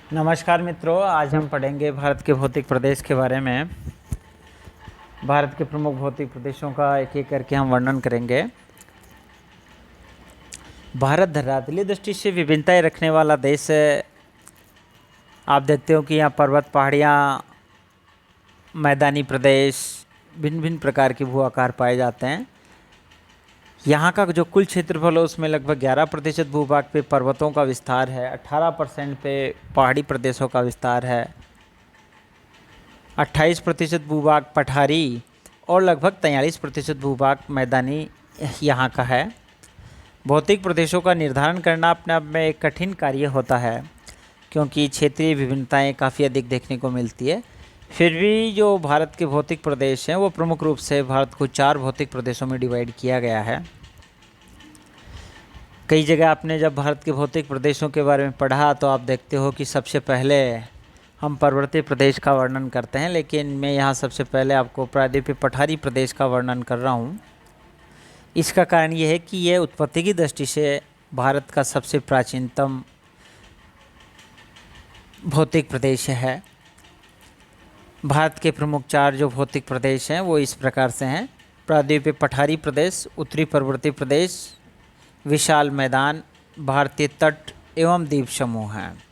नमस्कार मित्रों, आज हम पढ़ेंगे भारत के भौतिक प्रदेश के बारे में। भारत के प्रमुख भौतिक प्रदेशों का एक एक करके हम वर्णन करेंगे। भारत धरातलीय दृष्टि से विभिन्नताएं रखने वाला देश है। आप देखते हो कि यहाँ पर्वत, पहाड़ियाँ, मैदानी प्रदेश, भिन्न भिन्न प्रकार के भू आकार पाए जाते हैं। यहाँ का जो कुल क्षेत्रफल है उसमें लगभग 11% भूभाग पे पर्वतों का विस्तार है, 18% पे पहाड़ी प्रदेशों का विस्तार है, 28% भूभाग पठारी और लगभग 43% भूभाग मैदानी यहाँ का है। भौतिक प्रदेशों का निर्धारण करना अपने आप में एक कठिन कार्य होता है, क्योंकि क्षेत्रीय विभिन्नताएं काफ़ी अधिक देखने को मिलती है। फिर भी जो भारत के भौतिक प्रदेश हैं वो प्रमुख रूप से भारत को 4 भौतिक प्रदेशों में डिवाइड किया गया है। कई जगह आपने जब भारत के भौतिक प्रदेशों के बारे में पढ़ा तो आप देखते हो कि सबसे पहले हम पर्वतीय प्रदेश का वर्णन करते हैं, लेकिन मैं यहाँ सबसे पहले आपको प्रायद्वीपीय पठारी प्रदेश का वर्णन कर रहा हूँ। इसका कारण ये है कि यह उत्पत्ति की दृष्टि से भारत का सबसे प्राचीनतम भौतिक प्रदेश है। भारत के प्रमुख 4 जो भौतिक प्रदेश हैं वो इस प्रकार से हैं: प्रायद्वीपीय पठारी प्रदेश, उत्तरी पर्वतीय प्रदेश, विशाल मैदान, भारतीय तट एवं द्वीप समूह हैं।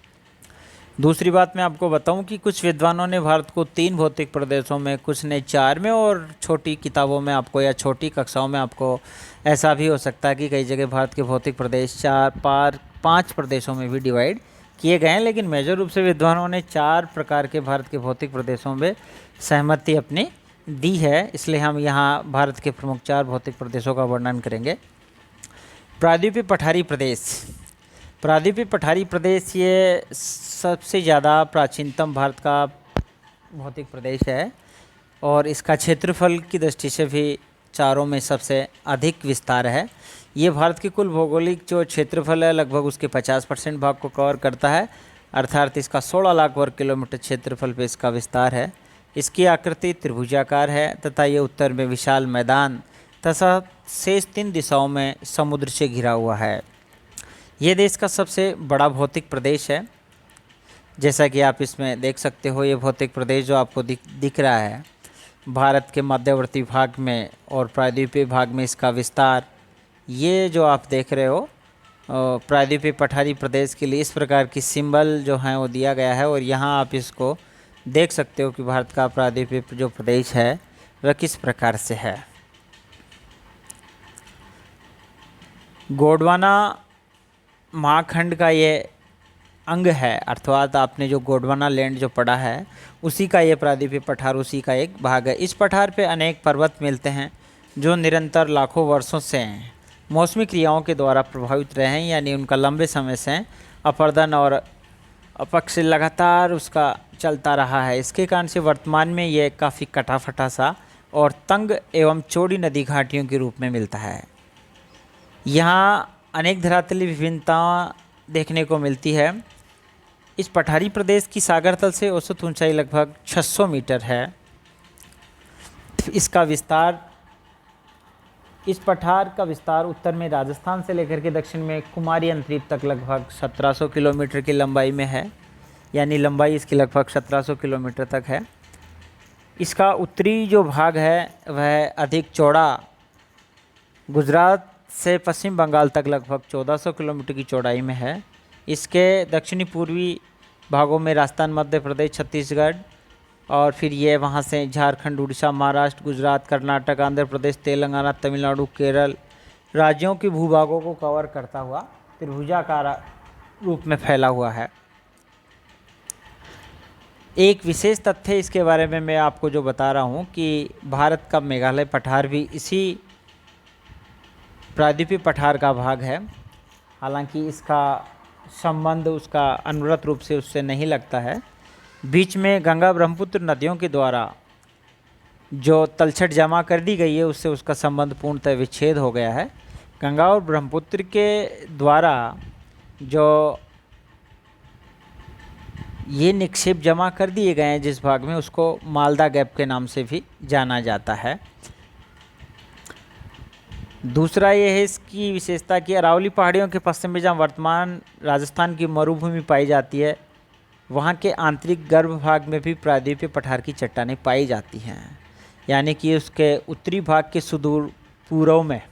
दूसरी बात मैं आपको बताऊं कि कुछ विद्वानों ने भारत को 3 भौतिक प्रदेशों में, कुछ ने 4 में, और छोटी किताबों में आपको या छोटी कक्षाओं में आपको ऐसा भी हो सकता है कि कई जगह भारत के भौतिक प्रदेश 5 प्रदेशों में भी डिवाइड किए गए हैं। लेकिन मेजर रूप से विद्वानों ने 4 प्रकार के भारत के भौतिक प्रदेशों में सहमति अपनी दी है, इसलिए हम यहाँ भारत के प्रमुख 4 भौतिक प्रदेशों का वर्णन करेंगे। प्रायद्वीपीय पठारी प्रदेश। प्रायद्वीपीय पठारी प्रदेश ये सबसे ज़्यादा प्राचीनतम भारत का भौतिक प्रदेश है और इसका क्षेत्रफल की दृष्टि से भी चारों में सबसे अधिक विस्तार है। ये भारत की कुल भौगोलिक जो क्षेत्रफल है लगभग उसके 50% भाग को कवर करता है, अर्थात इसका 16 लाख वर्ग किलोमीटर क्षेत्रफल पे इसका विस्तार है। इसकी आकृति त्रिभुजाकार है तथा ये उत्तर में विशाल मैदान तथा शेष 3 दिशाओं में समुद्र से घिरा हुआ है। ये देश का सबसे बड़ा भौतिक प्रदेश है। जैसा कि आप इसमें देख सकते हो, ये भौतिक प्रदेश जो आपको दिख रहा है भारत के मध्यवर्ती भाग में और प्रायद्वीपीय भाग में इसका विस्तार, ये जो आप देख रहे हो प्रायद्वीपीय पठारी प्रदेश के लिए इस प्रकार की सिंबल जो है वो दिया गया है और यहाँ आप इसको देख सकते हो कि भारत का प्रायद्वीपीय जो प्रदेश है वह किस प्रकार से है। गोंडवाना महाखंड का ये अंग है, अर्थात आपने जो गोंडवाना लैंड जो पढ़ा है उसी का ये प्रायद्वीपीय पठार उसी का एक भाग है। इस पठार पे अनेक पर्वत मिलते हैं जो निरंतर लाखों वर्षों से मौसमी क्रियाओं के द्वारा प्रभावित रहे हैं, यानी उनका लंबे समय से अपर्दन और अपक्ष लगातार उसका चलता रहा है। इसके कारण से वर्तमान में ये काफ़ी कटा फटा सा और तंग एवं चौड़ी नदी घाटियों के रूप में मिलता है। यहाँ अनेक धरातलीय विभिन्नता देखने को मिलती है। इस पठारी प्रदेश की सागर तल से औसत ऊंचाई लगभग 600 मीटर है। इस पठार का विस्तार उत्तर में राजस्थान से लेकर के दक्षिण में कुमारी अंतरीप तक लगभग 1700 किलोमीटर की लंबाई में है, यानी लंबाई इसकी लगभग 1700 किलोमीटर तक है। इसका उत्तरी जो भाग है वह अधिक चौड़ा गुजरात से पश्चिम बंगाल तक लगभग 1400 किलोमीटर की चौड़ाई में है। इसके दक्षिणी पूर्वी भागों में राजस्थान, मध्य प्रदेश, छत्तीसगढ़ और फिर ये वहाँ से झारखंड, उड़ीसा, महाराष्ट्र, गुजरात, कर्नाटक, आंध्र प्रदेश, तेलंगाना, तमिलनाडु, केरल राज्यों के भूभागों को कवर करता हुआ त्रिभुजाकार रूप में फैला हुआ है। एक विशेष तथ्य इसके बारे में मैं आपको जो बता रहा हूँ कि भारत का मेघालय पठार भी इसी प्रायद्वीपीय पठार का भाग है। हालांकि इसका संबंध उसका अनुव्रत रूप से उससे नहीं लगता है। बीच में गंगा ब्रह्मपुत्र नदियों के द्वारा जो तलछट जमा कर दी गई है उससे उसका संबंध पूर्णतः विच्छेद हो गया है। गंगा और ब्रह्मपुत्र के द्वारा जो ये निक्षेप जमा कर दिए गए हैं जिस भाग में, उसको मालदा गैप के नाम से भी जाना जाता है। दूसरा ये है इसकी विशेषता कि अरावली पहाड़ियों के पश्चिम में जहाँ वर्तमान राजस्थान की मरुभूमि पाई जाती है वहाँ के आंतरिक गर्भ भाग में भी प्रायद्वीपीय पठार की चट्टानें पाई जाती हैं, यानी कि उसके उत्तरी भाग के सुदूर पूर्व में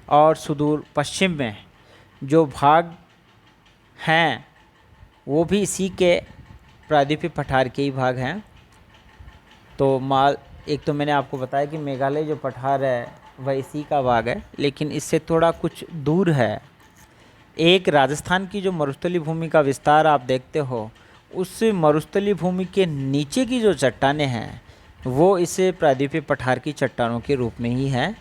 और सुदूर पश्चिम में जो भाग हैं वो भी इसी के प्रायद्वीपीय पठार के ही भाग हैं। तो एक तो मैंने आपको बताया कि मेघालय जो पठार है वह इसी का भाग है, लेकिन इससे थोड़ा कुछ दूर है एक राजस्थान की जो मरुस्थलीय भूमि का विस्तार आप देखते हो, उस मरुस्थलीय भूमि के नीचे की जो चट्टानें हैं वो इसे प्रायद्वीपीय पठार की चट्टानों के रूप में ही हैं।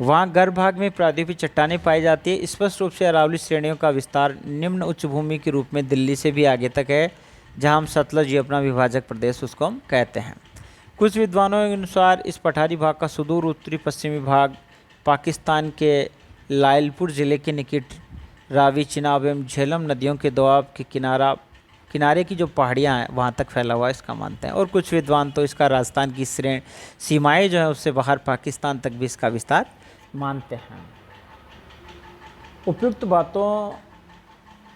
वहाँ गर्भ भाग में प्रायद्वीपीय चट्टानें पाई जाती है। स्पष्ट रूप से अरावली श्रेणियों का विस्तार निम्न उच्च भूमि के रूप में दिल्ली से भी आगे तक है, जहाँ हम सतलज अपना विभाजक प्रदेश उसको हम कहते हैं। कुछ विद्वानों के अनुसार इस पठारी भाग का सुदूर उत्तरी पश्चिमी भाग पाकिस्तान के लायलपुर ज़िले के निकट रावी, चिनाब एवं झेलम नदियों के दोआब के किनारे की जो पहाड़ियाँ हैं वहाँ तक फैला हुआ है, इसका मानते हैं। और कुछ विद्वान तो इसका राजस्थान की सीमाएँ जो है उससे बाहर पाकिस्तान तक भी इसका विस्तार मानते हैं। उपयुक्त बातों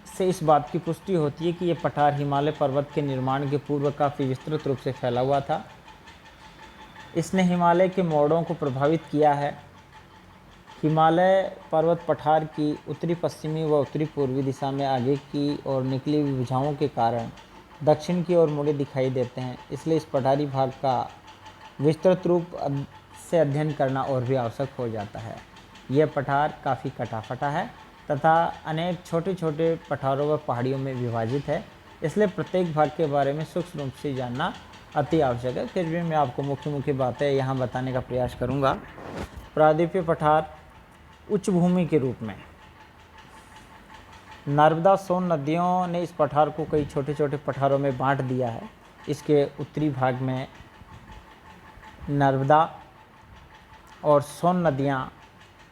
से इस बात की पुष्टि होती है कि ये पठार हिमालय पर्वत के निर्माण के पूर्व काफ़ी विस्तृत रूप से फैला हुआ था। इसने हिमालय के मोड़ों को प्रभावित किया है। हिमालय पर्वत पठार की उत्तरी पश्चिमी व उत्तरी पूर्वी दिशा में आगे की ओर निकली हुई भुजाओं के कारण दक्षिण की ओर मुड़े दिखाई देते हैं। इसलिए इस पठारी भाग का विस्तृत रूप से अध्ययन करना और भी आवश्यक हो जाता है। यह पठार काफ़ी कटा-फटा है तथा अनेक छोटे छोटे पठारों व पहाड़ियों में विभाजित है, इसलिए प्रत्येक भाग के बारे में सूक्ष्म रूप से जानना अति आवश्यक है। फिर भी मैं आपको मुख्य बातें यहाँ बताने का प्रयास करूँगा। प्रायद्वीपीय पठार उच्च भूमि के रूप में नर्मदा, सोन नदियों ने इस पठार को कई छोटे छोटे पठारों में बांट दिया है। इसके उत्तरी भाग में नर्मदा और सोन नदियाँ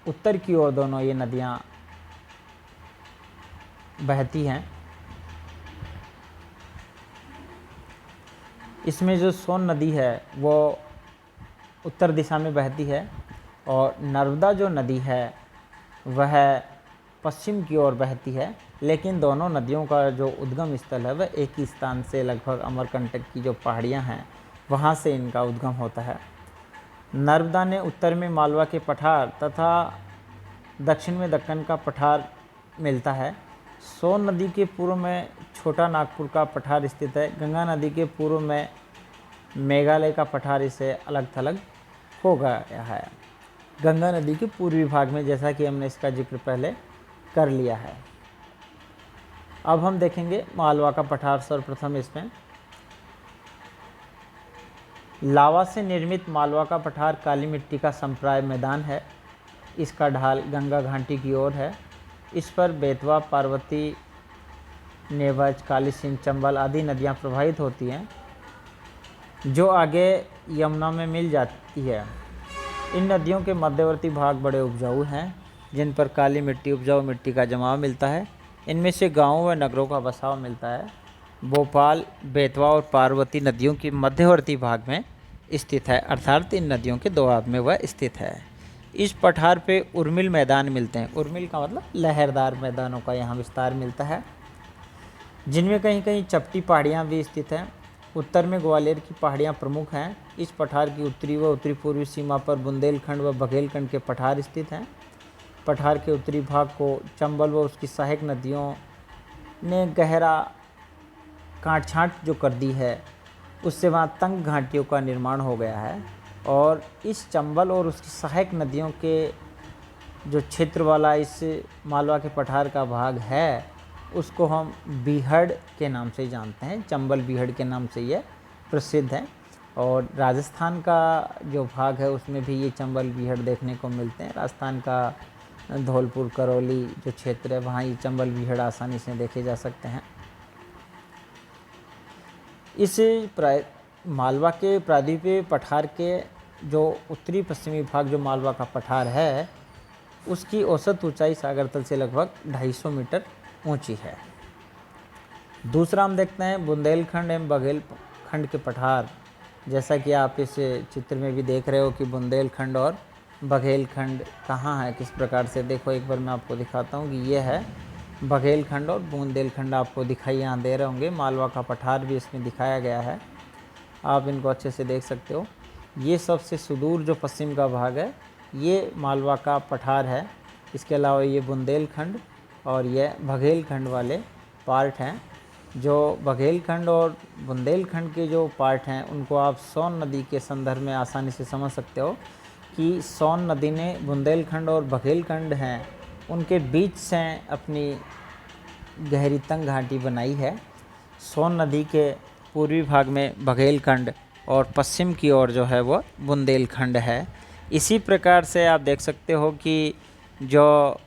उत्तर की ओर दोनों ये नदियाँ बहती हैं। इसमें जो सोन नदी है वो उत्तर दिशा में बहती है और नर्मदा जो नदी है वह पश्चिम की ओर बहती है, लेकिन दोनों नदियों का जो उद्गम स्थल है वह एक ही स्थान से लगभग अमरकंटक की जो पहाड़ियाँ हैं वहाँ से इनका उद्गम होता है। नर्मदा ने उत्तर में मालवा के पठार तथा दक्षिण में दक्कन का पठार मिलता है। सोन नदी के पूर्व में छोटा नागपुर का पठार स्थित है। गंगा नदी के पूर्व में मेघालय का पठार इसे अलग थलग हो गया है। गंगा नदी के पूर्वी भाग में, जैसा कि हमने इसका जिक्र पहले कर लिया है। अब हम देखेंगे मालवा का पठार। सर्वप्रथम इसमें लावा से निर्मित मालवा का पठार काली मिट्टी का संप्राय मैदान है। इसका ढाल गंगा घाटी की ओर है। इस पर बेतवा, पार्वती, नेवज, काली सिंध, चंबल आदि नदियां प्रवाहित होती हैं, जो आगे यमुना में मिल जाती है। इन नदियों के मध्यवर्ती भाग बड़े उपजाऊ हैं, जिन पर काली मिट्टी, उपजाऊ मिट्टी का जमाव मिलता है। इनमें से गाँवों व नगरों का बसाव मिलता है। भोपाल, बेतवा और पार्वती नदियों के मध्यवर्ती भाग में स्थित है, अर्थात इन नदियों के दोआब में वह स्थित है। इस पठार पे उर्मिल मैदान मिलते हैं। उर्मिल का मतलब लहरदार मैदानों का यहाँ विस्तार मिलता है, जिनमें कहीं कहीं चपटी पहाड़ियाँ भी स्थित हैं। उत्तर में ग्वालियर की पहाड़ियाँ प्रमुख हैं। इस पठार की उत्तरी व उत्तरी पूर्वी सीमा पर बुंदेलखंड व बघेलखंड के पठार स्थित हैं। पठार के उत्तरी भाग को चंबल व उसकी सहायक नदियों ने गहरा काट छाँट जो कर दी है, उससे वहाँ तंग घाटियों का निर्माण हो गया है। और इस चंबल और उसकी सहायक नदियों के जो क्षेत्र वाला इस मालवा के पठार का भाग है, उसको हम बीहड़ के नाम से जानते हैं। चंबल बीहड़ के नाम से ये प्रसिद्ध है। और राजस्थान का जो भाग है उसमें भी ये चंबल बीहड़ देखने को मिलते हैं। राजस्थान का धौलपुर, करौली जो क्षेत्र है वहाँ ये चंबल बीहड़ आसानी से देखे जा सकते हैं। इस मालवा के प्रायद्वीपीय पठार के जो उत्तरी पश्चिमी भाग जो मालवा का पठार है, उसकी औसत ऊंचाई सागर तल से लगभग 250 मीटर ऊंची है। दूसरा हम देखते हैं बुंदेलखंड एवं बघेलखंड के पठार। जैसा कि आप इस चित्र में भी देख रहे हो कि बुंदेलखंड और बघेलखंड कहाँ है, किस प्रकार से। देखो एक बार मैं आपको दिखाता हूँ कि ये है बघेलखंड और बुंदेलखंड आपको दिखाई यहाँ दे रहे होंगे। मालवा का पठार भी इसमें दिखाया गया है, आप इनको अच्छे से देख सकते हो। ये सबसे सुदूर जो पश्चिम का भाग है ये मालवा का पठार है। इसके अलावा ये बुंदेलखंड और ये बघेलखंड वाले पार्ट हैं। जो बघेलखंड और बुंदेलखंड के जो पार्ट हैं उनको आप सोन नदी के संदर्भ में आसानी से समझ सकते हो कि सोन नदी ने बुंदेलखंड और बघेलखंड हैं उनके बीच से अपनी गहरी तंग घाटी बनाई है। सोन नदी के पूर्वी भाग में बघेलखंड और पश्चिम की ओर जो है वो बुंदेलखंड है। इसी प्रकार से आप देख सकते हो कि जो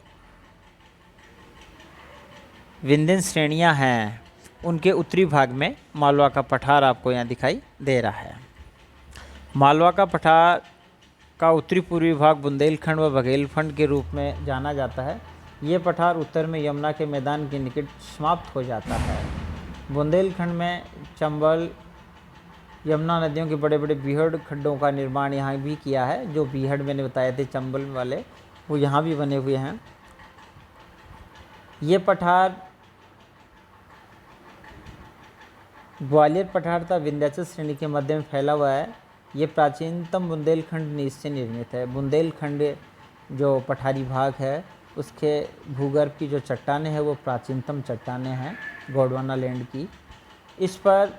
विंध्यन श्रेणियां हैं उनके उत्तरी भाग में मालवा का पठार आपको यहाँ दिखाई दे रहा है। मालवा का पठार का उत्तरी पूर्वी भाग बुंदेलखंड व बघेलखंड के रूप में जाना जाता है। ये पठार उत्तर में यमुना के मैदान के निकट समाप्त हो जाता है। बुंदेलखंड में चंबल यमुना नदियों के बड़े बड़े बीहड़ खड्डों का निर्माण यहाँ भी किया है। जो बीहड़ मैंने बताए थे चंबल वाले, वो यहाँ भी बने हुए हैं। ये पठार ग्वालियर पठार तथा विंध्याचल श्रेणी के मध्य में फैला हुआ है। ये प्राचीनतम बुंदेलखंड नीच से निर्मित है। बुंदेलखंड जो पठारी भाग है उसके भूगर्भ की जो चट्टानें हैं वो प्राचीनतम चट्टानें हैं गोंडवाना लैंड की। इस पर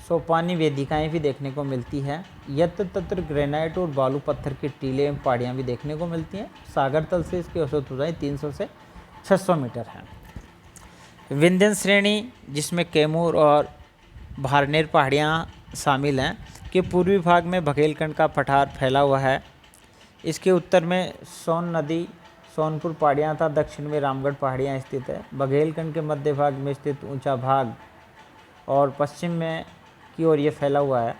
सोपानी वेदिकाएं भी देखने को मिलती हैं। यत्र तत्र ग्रेनाइट और बालू पत्थर के टीले एवं पहाड़ियाँ भी देखने को मिलती हैं। सागर तल से इसकी औसत ऊंचाई 300 से 600 मीटर है। विंध्यन श्रेणी जिसमें कैमूर और भारनेर पहाड़ियाँ शामिल हैं के पूर्वी भाग में बघेलखंड का पठार फैला हुआ है। इसके उत्तर में सोन नदी, सोनपुर पहाड़ियाँ तथा दक्षिण में रामगढ़ पहाड़ियाँ स्थित है। बघेलखंड के मध्य भाग में स्थित ऊंचा भाग और पश्चिम में की ओर ये फैला हुआ है।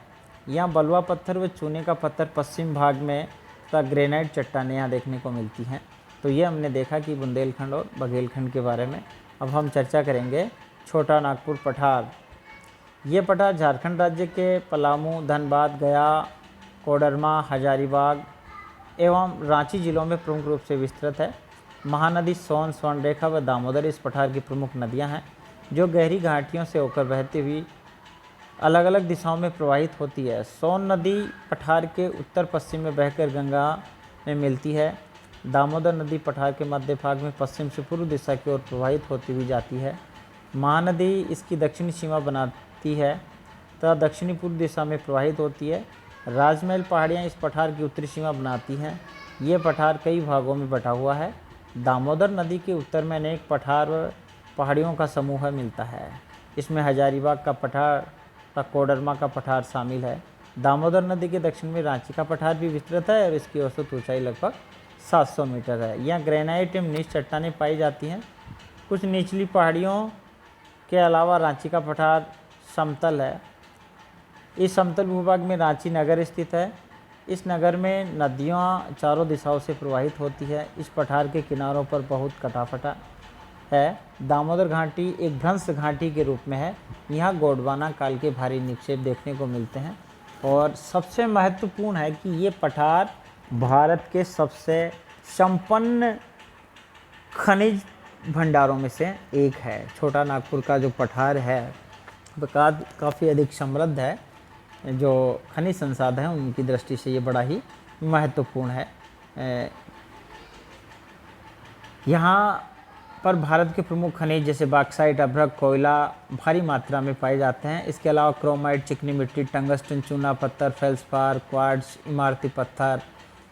यहाँ बलुआ पत्थर व चूने का पत्थर पश्चिम भाग में तथा ग्रेनाइट चट्टानें यहाँ देखने को मिलती हैं। तो ये हमने देखा कि बुंदेलखंड और बघेलखंड के बारे में। अब हम चर्चा करेंगे छोटा नागपुर पठार। ये पठार झारखंड राज्य के पलामू, धनबाद, गया, कोडरमा, हजारीबाग एवं रांची जिलों में प्रमुख रूप से विस्तृत है। महानदी सोन, स्वर्णरेखा व दामोदर इस पठार की प्रमुख नदियां हैं जो गहरी घाटियों से होकर बहती हुई अलग अलग दिशाओं में प्रवाहित होती है। सोन नदी पठार के उत्तर पश्चिम में बहकर गंगा में मिलती है। दामोदर नदी पठार के मध्य भाग में पश्चिम से पूर्व दिशा की ओर प्रवाहित होती हुई जाती है। महानदी इसकी दक्षिणी सीमा बनाती है तथा दक्षिणी पूर्व दिशा में प्रवाहित होती है। राजमहल पहाड़ियाँ इस पठार की उत्तरी सीमा बनाती हैं। ये पठार कई भागों में बटा हुआ है। दामोदर नदी के उत्तर में अनेक पठार व पहाड़ियों का समूह मिलता है। इसमें हजारीबाग का पठार तथा कोडरमा का पठार शामिल है। दामोदर नदी के दक्षिण में रांची का पठार भी विस्तृत है और इसकी औसत ऊंचाई लगभग 700 मीटर है। यहाँ ग्रेनाइट एवं नीच चट्टानें पाई जाती हैं। कुछ निचली पहाड़ियों के अलावा रांची का पठार समतल है। इस समतल भूभाग में रांची नगर स्थित है। इस नगर में नदियाँ चारों दिशाओं से प्रवाहित होती है। इस पठार के किनारों पर बहुत कटाफटा है। दामोदर घाटी एक भ्रंश घाटी के रूप में है। यहाँ गोंडवाना काल के भारी निक्षेप देखने को मिलते हैं। और सबसे महत्वपूर्ण है कि ये पठार भारत के सबसे संपन्न खनिज भंडारों में से एक है। छोटा नागपुर का जो पठार है वह काफ़ी अधिक समृद्ध है। जो खनिज संसाधन हैं उनकी दृष्टि से ये बड़ा ही महत्वपूर्ण है। यहाँ पर भारत के प्रमुख खनिज जैसे बॉक्साइट, अभ्रक, कोयला भारी मात्रा में पाए जाते हैं। इसके अलावा क्रोमाइट, चिकनी मिट्टी, टंगस्टन, चूना पत्थर, फेल्सपार, क्वार्ट्ज, इमारती पत्थर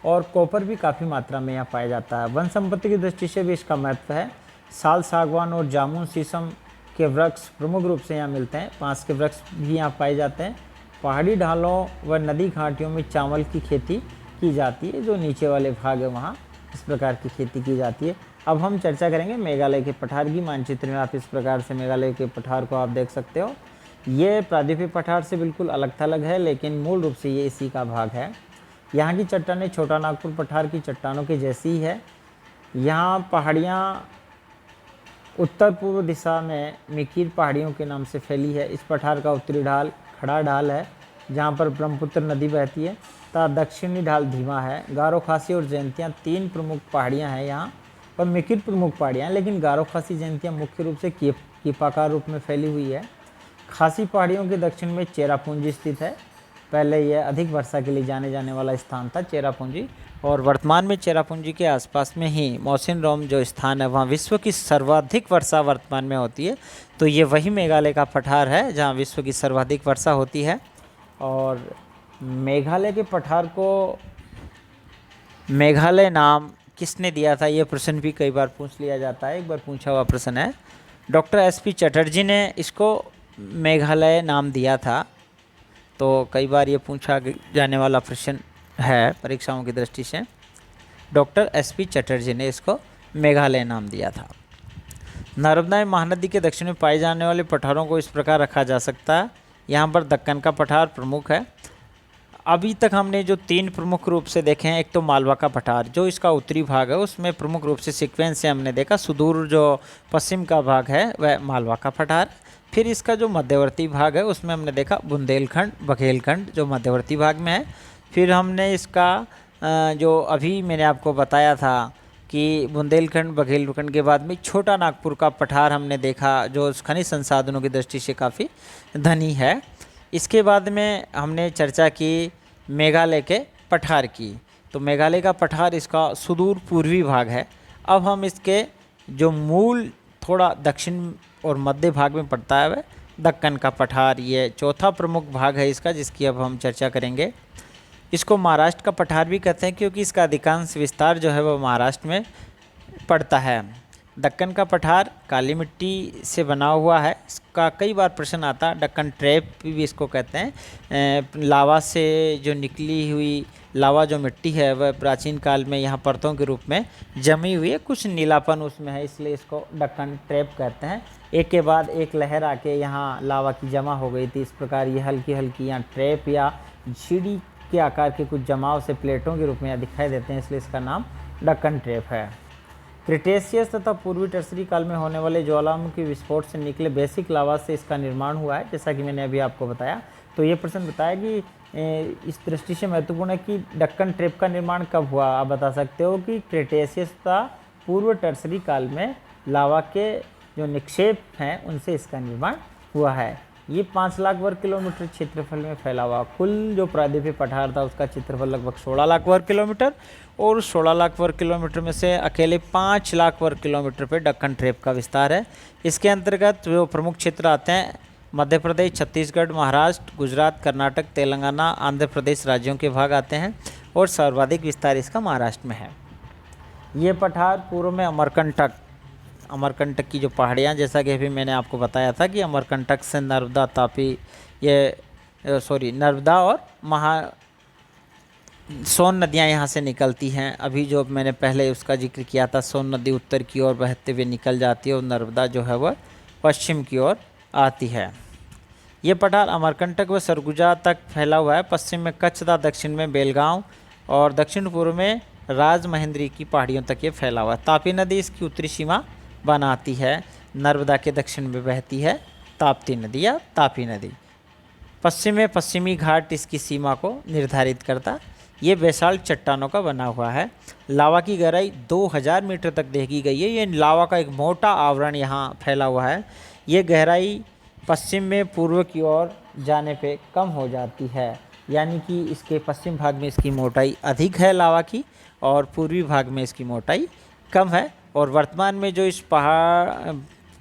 और कॉपर भी काफ़ी मात्रा में यहाँ पाया जाता है। वन संपत्ति की दृष्टि से भी इसका महत्व है। साल, सागवान और जामुन, शीशम के वृक्ष प्रमुख रूप से यहाँ मिलते हैं। बांस के वृक्ष भी यहाँ पाए जाते हैं। पहाड़ी ढालों व नदी घाटियों में चावल की खेती की जाती है। जो नीचे वाले भाग है वहाँ इस प्रकार की खेती की जाती है। अब हम चर्चा करेंगे मेघालय के पठार की। मानचित्र में आप इस प्रकार से मेघालय के पठार को आप देख सकते हो। ये प्रायद्वीपीय पठार से बिल्कुल अलग थलग है, लेकिन मूल रूप से ये इसी का भाग है। यहाँ की चट्टानें छोटा नागपुर पठार की चट्टानों की जैसी ही है। यहाँ पहाड़ियाँ उत्तर पूर्व दिशा में मिकीर पहाड़ियों के नाम से फैली है। इस पठार का उत्तरी ढाल खड़ा ढाल है जहाँ पर ब्रह्मपुत्र नदी बहती है तथा दक्षिणी ढाल धीमा है। गारो, खासी और जयंतियाँ तीन प्रमुख पहाड़ियाँ हैं यहाँ और मिकिर प्रमुख पहाड़ियाँ, लेकिन गारो खासी जनजातियाँ मुख्य रूप से कीपाकार रूप में फैली हुई है। खासी पहाड़ियों के दक्षिण में चेरापूंजी स्थित है। पहले यह अधिक वर्षा के लिए जाने जाने वाला स्थान था चेरापूंजी, और वर्तमान में चेरापूंजी के आसपास में ही मौसिनराम जो स्थान है वहाँ विश्व की सर्वाधिक वर्षा वर्तमान में होती है। तो ये वही मेघालय का पठार है जहाँ विश्व की सर्वाधिक वर्षा होती है। और मेघालय के पठार को मेघालय नाम किसने दिया था, ये प्रश्न भी कई बार पूछ लिया जाता है। एक बार पूछा हुआ प्रश्न है। डॉक्टर एसपी चटर्जी ने इसको मेघालय नाम दिया था। तो कई बार ये पूछा जाने वाला प्रश्न है परीक्षाओं की दृष्टि से। डॉक्टर एसपी चटर्जी ने इसको मेघालय नाम दिया था। नर्मदा महानदी के दक्षिण में पाए जाने वाले पठारों को इस प्रकार रखा जा सकता है। यहाँ पर दक्कन का पठार प्रमुख है। अभी तक हमने जो 3 प्रमुख रूप से देखे हैं, एक तो मालवा का पठार जो इसका उत्तरी भाग है, उसमें प्रमुख रूप से सीक्वेंस से हमने देखा सुदूर जो पश्चिम का भाग है वह मालवा का पठार। फिर इसका जो मध्यवर्ती भाग है उसमें हमने देखा बुंदेलखंड बघेलखंड जो मध्यवर्ती भाग में है। फिर हमने इसका जो अभी मैंने आपको बताया था कि बुंदेलखंड बघेलखंड के बाद में छोटा नागपुर का पठार हमने देखा जो खनिज संसाधनों की दृष्टि से काफ़ी धनी है। इसके बाद में हमने चर्चा की मेघालय के पठार की। तो मेघालय का पठार इसका सुदूर पूर्वी भाग है। अब हम इसके जो मूल थोड़ा दक्षिण और मध्य भाग में पड़ता है वह दक्कन का पठार, ये चौथा प्रमुख भाग है इसका, जिसकी अब हम चर्चा करेंगे। इसको महाराष्ट्र का पठार भी कहते हैं क्योंकि इसका अधिकांश विस्तार जो है वह महाराष्ट्र में पड़ता है। दक्कन का पठार काली मिट्टी से बना हुआ है। इसका कई बार प्रश्न आता है। दक्कन ट्रैप भी इसको कहते हैं। लावा से जो निकली हुई लावा जो मिट्टी है वह प्राचीन काल में यहाँ परतों के रूप में जमी हुई है, कुछ नीलापन उसमें है, इसलिए इसको दक्कन ट्रैप कहते हैं। एक के बाद एक लहर आके यहाँ लावा की जमा हो गई थी, इस प्रकार ये हल्की हल्की यहाँ ट्रैप या सीढ़ी के आकार के कुछ जमाव से प्लेटों के रूप में यहाँ दिखाई देते हैं, इसलिए इसका नाम दक्कन ट्रैप है। क्रिटेशियस तथा पूर्वी टर्सरी काल में होने वाले ज्वालामुखी विस्फोट से निकले बेसिक लावा से इसका निर्माण हुआ है, जैसा कि मैंने अभी आपको बताया। तो ये प्रश्न बताया कि इस दृष्टि से महत्वपूर्ण है कि दक्कन ट्रैप का निर्माण कब हुआ। आप बता सकते हो कि क्रिटेशियस तथा पूर्व टर्सरी काल में लावा के जो निक्षेप हैं उनसे इसका निर्माण हुआ है। ये 5 लाख वर्ग किलोमीटर क्षेत्रफल में फैला हुआ। कुल जो प्रायद्वीपीय पठार था उसका क्षेत्रफल लगभग 16 लाख वर्ग किलोमीटर, और 16 लाख वर्ग किलोमीटर में से अकेले 5 लाख वर्ग किलोमीटर पे दक्कन ट्रैप का विस्तार है। इसके अंतर्गत जो प्रमुख क्षेत्र आते हैं मध्य प्रदेश, छत्तीसगढ़, महाराष्ट्र, गुजरात, कर्नाटक, तेलंगाना, आंध्र प्रदेश राज्यों के भाग आते हैं, और सर्वाधिक विस्तार इसका महाराष्ट्र में है। ये पठार पूर्व में अमरकंटक की जो पहाड़ियाँ, जैसा कि अभी मैंने आपको बताया था कि अमरकंटक से नर्मदा, तापी, नर्मदा और सोन नदियाँ यहाँ से निकलती हैं। अभी जो मैंने पहले उसका जिक्र किया था, सोन नदी उत्तर की ओर बहते हुए निकल जाती है और नर्मदा जो है वह पश्चिम की ओर आती है। ये पठार अमरकंटक व सरगुजा तक फैला हुआ है। पश्चिम में कच्छ तथा दक्षिण में बेलगांव और दक्षिण पूर्व में राजमहेंद्री की पहाड़ियों तक ये फैला हुआ है। तापी नदी इसकी उत्तरी सीमा बनाती है। नर्मदा के दक्षिण में बहती है ताप्ती नदी या तापी नदी। पश्चिम में पश्चिमी घाट इसकी सीमा को निर्धारित करता। ये बेसाल्ट चट्टानों का बना हुआ है। लावा की गहराई 2000 मीटर तक देखी गई है। ये लावा का एक मोटा आवरण यहाँ फैला हुआ है। ये गहराई पश्चिम में पूर्व की ओर जाने पे कम हो जाती है, यानी कि इसके पश्चिम भाग में इसकी मोटाई अधिक है लावा की, और पूर्वी भाग में इसकी मोटाई कम है। और वर्तमान में जो इस पहाड़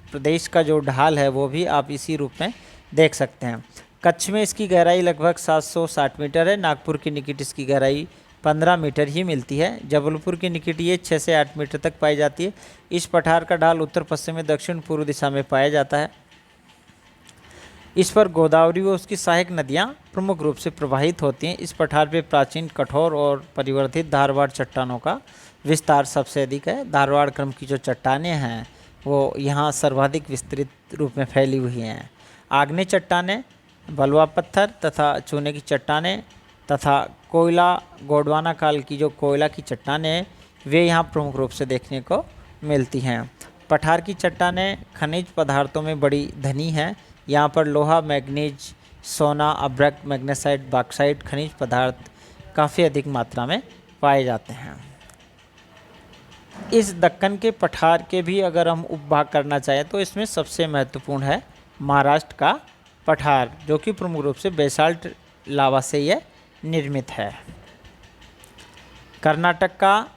प्रदेश का जो ढाल है वो भी आप इसी रूप में देख सकते हैं। कच्छ में इसकी गहराई लगभग 760 मीटर है। नागपुर के निकट इसकी गहराई 15 मीटर ही मिलती है। जबलपुर के निकट ये 6 से 8 मीटर तक पाई जाती है। इस पठार का ढाल उत्तर पश्चिम में दक्षिण पूर्व दिशा में पाया जाता है। इस पर गोदावरी व उसकी सहायक नदियाँ प्रमुख रूप से प्रवाहित होती हैं। इस पठार पर प्राचीन, कठोर और परिवर्तित धारवाड़ चट्टानों का विस्तार सबसे अधिक है। धारवाड़ क्रम की जो चट्टानें हैं वो यहाँ सर्वाधिक विस्तृत रूप में फैली हुई हैं। आग्नेय चट्टानें, बलुआ पत्थर तथा चूने की चट्टानें तथा कोयला, गोंडवाना काल की जो कोयला की चट्टानें वे यहाँ प्रमुख रूप से देखने को मिलती हैं। पठार की चट्टानें खनिज पदार्थों में बड़ी धनी हैं। यहाँ पर लोहा, मैग्नीज, सोना, अभ्रक, मैग्नेसाइट, बॉक्साइट खनिज पदार्थ काफ़ी अधिक मात्रा में पाए जाते हैं। इस दक्कन के पठार के भी अगर हम उपभाग करना चाहें तो इसमें सबसे महत्वपूर्ण है महाराष्ट्र का पठार, जो कि प्रमुख रूप से बेसाल्ट लावा से यह निर्मित है। कर्नाटक का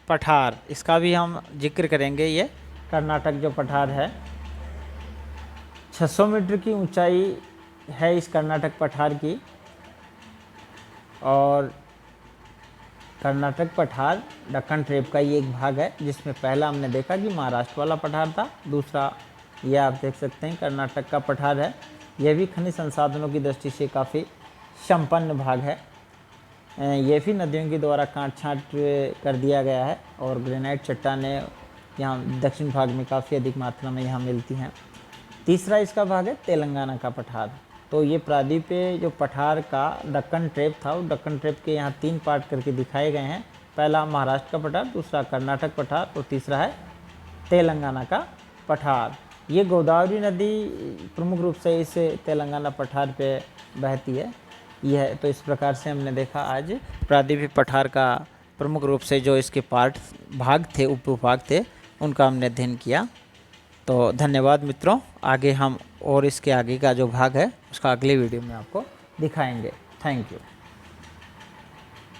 पठार, इसका भी हम जिक्र करेंगे। ये कर्नाटक जो पठार है 600 मीटर की ऊंचाई है इस कर्नाटक पठार की। और कर्नाटक पठार दक्कन ट्रेप का ये एक भाग है, जिसमें पहला हमने देखा कि महाराष्ट्र वाला पठार था, दूसरा ये आप देख सकते हैं कर्नाटक का पठार है। यह भी खनिज संसाधनों की दृष्टि से काफ़ी संपन्न भाग है। ये भी नदियों के द्वारा काट छाँट कर दिया गया है और ग्रेनाइट चट्टानें यहाँ दक्षिण भाग में काफ़ी अधिक मात्रा में यहाँ मिलती हैं। तीसरा इसका भाग है तेलंगाना का पठार। तो ये प्रायद्वीप पे जो पठार का दक्कन ट्रेप था, वो दक्कन ट्रेप के यहाँ 3 पार्ट करके दिखाए गए हैं। पहला महाराष्ट्र का पठार, दूसरा कर्नाटक पठार और तीसरा है तेलंगाना का पठार। ये गोदावरी नदी प्रमुख रूप से इस तेलंगाना पठार पे बहती है। यह तो इस प्रकार से हमने देखा आज प्रायद्वीप पठार का प्रमुख रूप से जो इसके पार्ट भाग थे, उपविभाग थे, उनका हमने अध्ययन किया। तो धन्यवाद मित्रों। आगे हम और इसके आगे का जो भाग है उसका अगले वीडियो में आपको दिखाएंगे। Thank you.